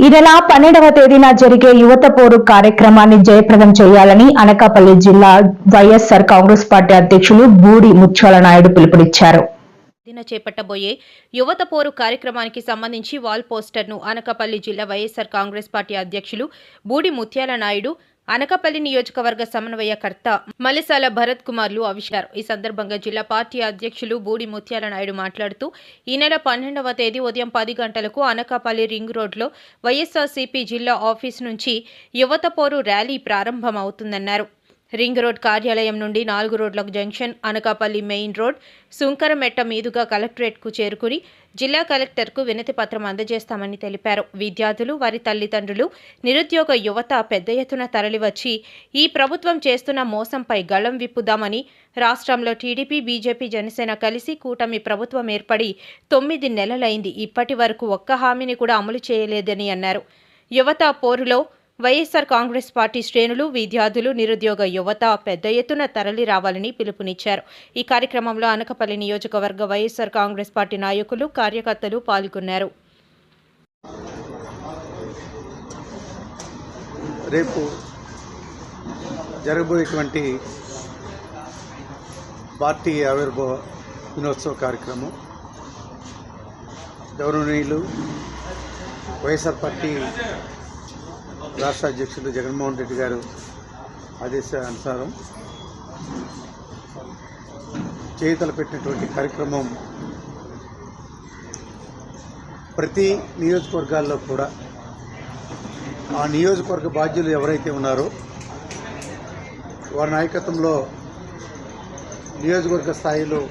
ఈ నెల 12వ తేదీన జరిగే యువత పోరు కార్యక్రమాన్ని జయప్రదం చేయాలని అనకాపల్లి జిల్లా వైఎస్ఆర్ కాంగ్రెస్ పార్టీ అధ్యక్షులు బూడి ముత్యాల నాయుడు పిలుపునిచ్చారు. చేపట్టబోయే యువత పోరు కార్యక్రమానికి సంబంధించి వాల్ పోస్టర్ను అనకాపల్లి జిల్లా వైఎస్ఆర్ కాంగ్రెస్ పార్టీ అధ్యక్షులు బూడి ముత్యాల నాయుడు అనకాపల్లి నియోజకవర్గ సమన్వయకర్త మలిసాల భరత్ కుమార్లు ఆవిష్కరించారు. ఈ సందర్భంగా జిల్లా పార్టీ అధ్యక్షులు బూడి ముత్యాల నాయుడు మాట్లాడుతూ ఈ నెల 12వ తేదీ ఉదయం 10 గంటలకు అనకాపల్లి రింగ్ రోడ్లో వైఎస్ఆర్సీపీ జిల్లా ఆఫీస్ నుంచి యువత పోరు ర్యాలీ ప్రారంభమవుతుందన్నారు. రింగ్ రోడ్ కార్యాలయం నుండి 4 రోడ్ల junction, Anakapalli main road, Sunkarametta మీదుగా కలెక్టరేట్కు చేరుకుని జిల్లా కలెక్టర్కు వినతి పత్రం అందజేస్తామని తెలిపారు. విద్యార్థులు, వారి తల్లిదండ్రులు, నిరుద్యోగ యువత పెద్ద ఎత్తున తరలివచ్చి ఈ ప్రభుత్వం చేస్తున్న మోసంపై గళం విప్పుదామని, రాష్ట్రంలో టీడీపీ, బీజేపీ, జనసేన కలిసి కూటమి ప్రభుత్వం ఏర్పడి 9 నెలలైంది. ఇప్పటి వరకు ఒక్క హామీని కూడా అమలు చేయలేదని అన్నారు. యువత పోరులో వైఎస్ఆర్ కాంగ్రెస్ పార్టీ శ్రేణులు, విద్యార్థులు, నిరుద్యోగ యువత పెద్ద ఎత్తున తరలి రావాలని పిలుపునిచ్చారు. ఈ కార్యక్రమంలో అనకాపల్లి నియోజకవర్గ వైఎస్ఆర్ కాంగ్రెస్ పార్టీ నాయకులు, కార్యకర్తలు పాల్గొన్నారు. రేపు జరగబోయేటువంటి పార్టీ ఆవిర్భావ దినోత్సవ కార్యక్రమం గౌరవనీయులు వైఎస్ఆర్ పార్టీ రాష్ట్ర అధ్యక్షులు జగన్మోహన్ రెడ్డి గారు ఆదేశానుసారం చేతలపెట్టినటువంటి కార్యక్రమం ప్రతి నియోజకవర్గాల్లో కూడా ఆ నియోజకవర్గ బాధ్యులు ఎవరైతే ఉన్నారో వారి నాయకత్వంలో నియోజకవర్గ స్థాయిలో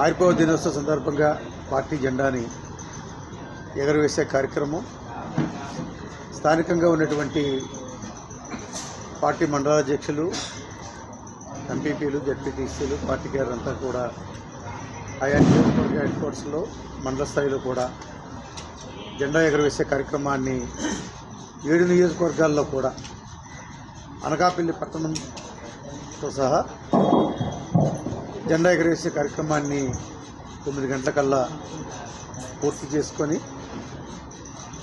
ఆవిర్భావ దినోత్సవ సందర్భంగా పార్టీ జెండాని ఎగరవేసే కార్యక్రమం స్థానికంగా ఉన్నటువంటి పార్టీ మండలాధ్యక్షులు, ఎంపీపీలు, జడ్పీటీసీలు, పార్టీ కేడరంతా కూడా ఆయా నియోజకవర్గ హెడ్ క్వార్టర్స్లో మండల స్థాయిలో కూడా జెండా ఎగరవేసే కార్యక్రమాన్ని 7 నియోజకవర్గాల్లో కూడా అనకాపల్లి పట్టణంతో సహా జెండా ఎగరవేసే కార్యక్రమాన్ని 9 గంటలకల్లా పూర్తి చేసుకొని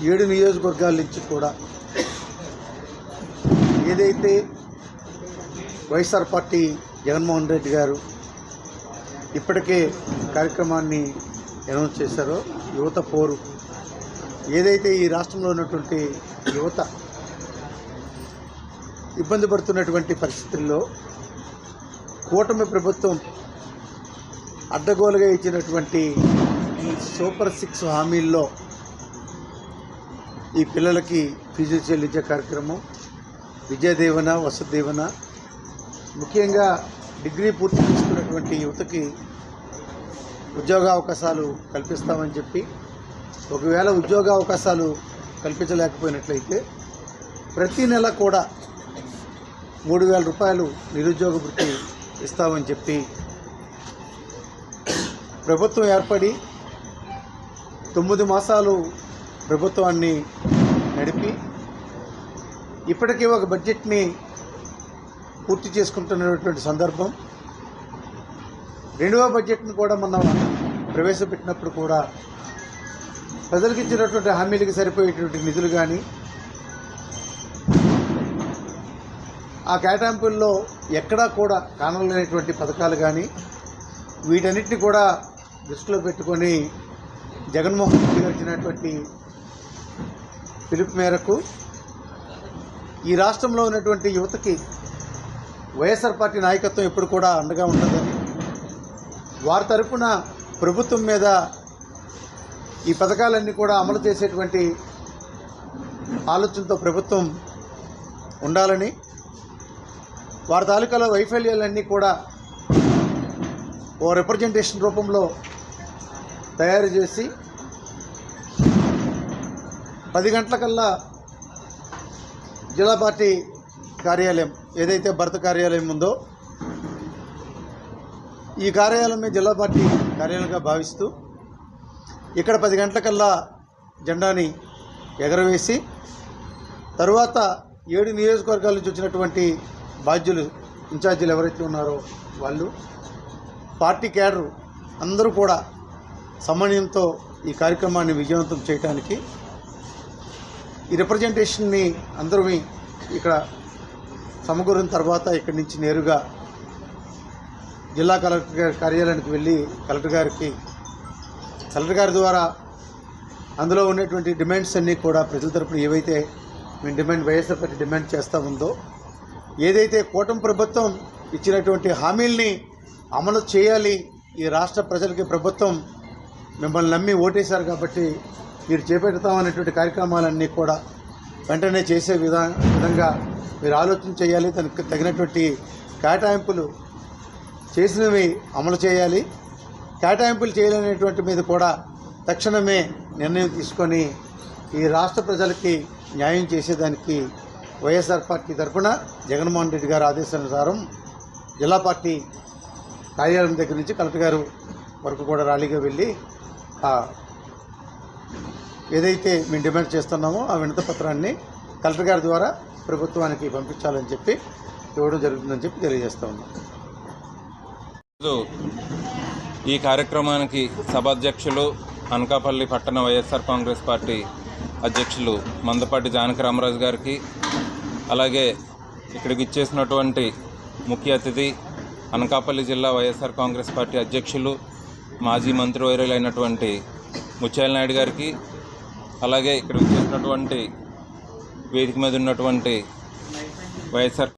7 నియోజకవర్గాల నుంచి కూడా ఏదైతే వైఎస్ఆర్ పార్టీ జగన్మోహన్ రెడ్డి గారు ఇప్పటికే కార్యక్రమాన్ని అనౌన్స్ చేశారో యువత పోరు, ఏదైతే ఈ రాష్ట్రంలో ఉన్నటువంటి యువత ఇబ్బంది పడుతున్నటువంటి పరిస్థితుల్లో కూటమి ప్రభుత్వం అడ్డగోలుగా ఇచ్చినటువంటి ఈ సూపర్ 6 హామీల్లో ఈ పిల్లలకి ఫీజులు చెల్లించే కార్యక్రమం, విద్యాదీవెన, వసతి దీవెన, ముఖ్యంగా డిగ్రీ పూర్తి చేసుకున్నటువంటి యువతకి ఉద్యోగ అవకాశాలు కల్పిస్తామని చెప్పి, ఒకవేళ ఉద్యోగ అవకాశాలు కల్పించలేకపోయినట్లయితే ప్రతి నెల కూడా 3,000 రూపాయలు నిరుద్యోగ వృత్తి ఇస్తామని చెప్పి ప్రభుత్వం ఏర్పడి 9 మాసాలు ప్రభుత్వాన్ని నడిపి ఇప్పటికే ఒక బడ్జెట్ని పూర్తి చేసుకుంటున్నటువంటి సందర్భం. 2వ బడ్జెట్ను కూడా మనం ప్రవేశపెట్టినప్పుడు కూడా ప్రజలకు ఇచ్చినటువంటి హామీలకు సరిపోయేటువంటి నిధులు కానీ, ఆ కేటాయింపుల్లో ఎక్కడా కూడా కానలేనటువంటి పథకాలు కానీ, వీటన్నిటిని కూడా దృష్టిలో పెట్టుకొని జగన్మోహన్ రెడ్డి గారు ఇచ్చినటువంటి పిలుపు మేరకు ఈ రాష్ట్రంలో ఉన్నటువంటి యువతకి వైఎస్ఆర్ పార్టీ నాయకత్వం ఎప్పుడు కూడా అండగా ఉంటుందని, వారి తరఫున ప్రభుత్వం మీద ఈ పథకాలన్నీ కూడా అమలు చేసేటువంటి ఆలోచనతో ప్రభుత్వం ఉండాలని, వారి తాలూకాలో వైఫల్యాలన్నీ కూడా ఓ రిప్రజెంటేషన్ రూపంలో తయారు చేసి 10 గంటలకల్లా జిల్లా పార్టీ కార్యాలయం ఏదైతే భర్త కార్యాలయం ఉందో ఈ కార్యాలయమే జిల్లా పార్టీ కార్యాలయంగా భావిస్తూ ఇక్కడ 10 గంటలకల్లా జెండాని ఎగరవేసి తరువాత 7 నియోజకవర్గాల నుంచి వచ్చినటువంటి బాధ్యులు, ఇన్ఛార్జీలు ఎవరైతే ఉన్నారో వాళ్ళు, పార్టీ క్యాడరు అందరూ కూడా సమన్వయంతో ఈ కార్యక్రమాన్ని విజయవంతం చేయడానికి ఈ రిప్రజెంటేషన్ని అందరూ ఇక్కడ సమకూరిన తర్వాత ఇక్కడి నుంచి నేరుగా జిల్లా కలెక్టర్ గారి కార్యాలయానికి వెళ్ళి కలెక్టర్ గారి ద్వారా అందులో ఉన్నటువంటి డిమాండ్స్ అన్నీ కూడా ప్రజల తరపున ఏవైతే మేము వైఎస్ఆర్ పార్టీ డిమాండ్ చేస్తూ ఉందో, ఏదైతే కూటమి ప్రభుత్వం ఇచ్చినటువంటి హామీల్ని అమలు చేయాలి, ఈ రాష్ట్ర ప్రజలకి ప్రభుత్వం మిమ్మల్ని నమ్మి ఓటేశారు కాబట్టి మీరు చేపడతామనేటువంటి కార్యక్రమాలన్నీ కూడా వెంటనే చేసే విధంగా మీరు ఆలోచన చేయాలి. దానికి తగినటువంటి కేటాయింపులు చేసినవి అమలు చేయాలి. కేటాయింపులు చేయలేనటువంటి మీద కూడా తక్షణమే నిర్ణయం తీసుకొని ఈ రాష్ట్ర ప్రజలకి న్యాయం చేసేదానికి వైఎస్ఆర్ పార్టీ తరఫున జగన్మోహన్ రెడ్డి గారి ఆదేశానుసారం జిల్లా పార్టీ కార్యాలయం దగ్గర నుంచి కలెక్టర్ గారు వరకు కూడా ర్యాలీగా వెళ్ళి ఏదైతే మేము డిమాండ్ చేస్తున్నామో ఆ వినతి పత్రాన్ని కలెక్టర్ గారి ద్వారా ప్రభుత్వానికి పంపించాలని చెప్పి ఇవ్వడం జరుగుతుందని చెప్పి తెలియజేస్తా ఉన్నాం. ఈ కార్యక్రమానికి సభాధ్యక్షులు అనకాపల్లి పట్టణ వైఎస్ఆర్ కాంగ్రెస్ పార్టీ అధ్యక్షులు మందపాటి జానకి రామరాజు గారికి, అలాగే ఇక్కడికి ఇచ్చేసినటువంటి ముఖ్య అతిథి అనకాపల్లి జిల్లా వైఎస్ఆర్ కాంగ్రెస్ పార్టీ అధ్యక్షులు మాజీ మంత్రివర్యులైనటువంటి ముత్యాల నాయుడు గారికి, అలాగే ఇక్కడ ఇచ్చేసినటువంటి వేదిక మీద ఉన్నటువంటి వైఎస్ఆర్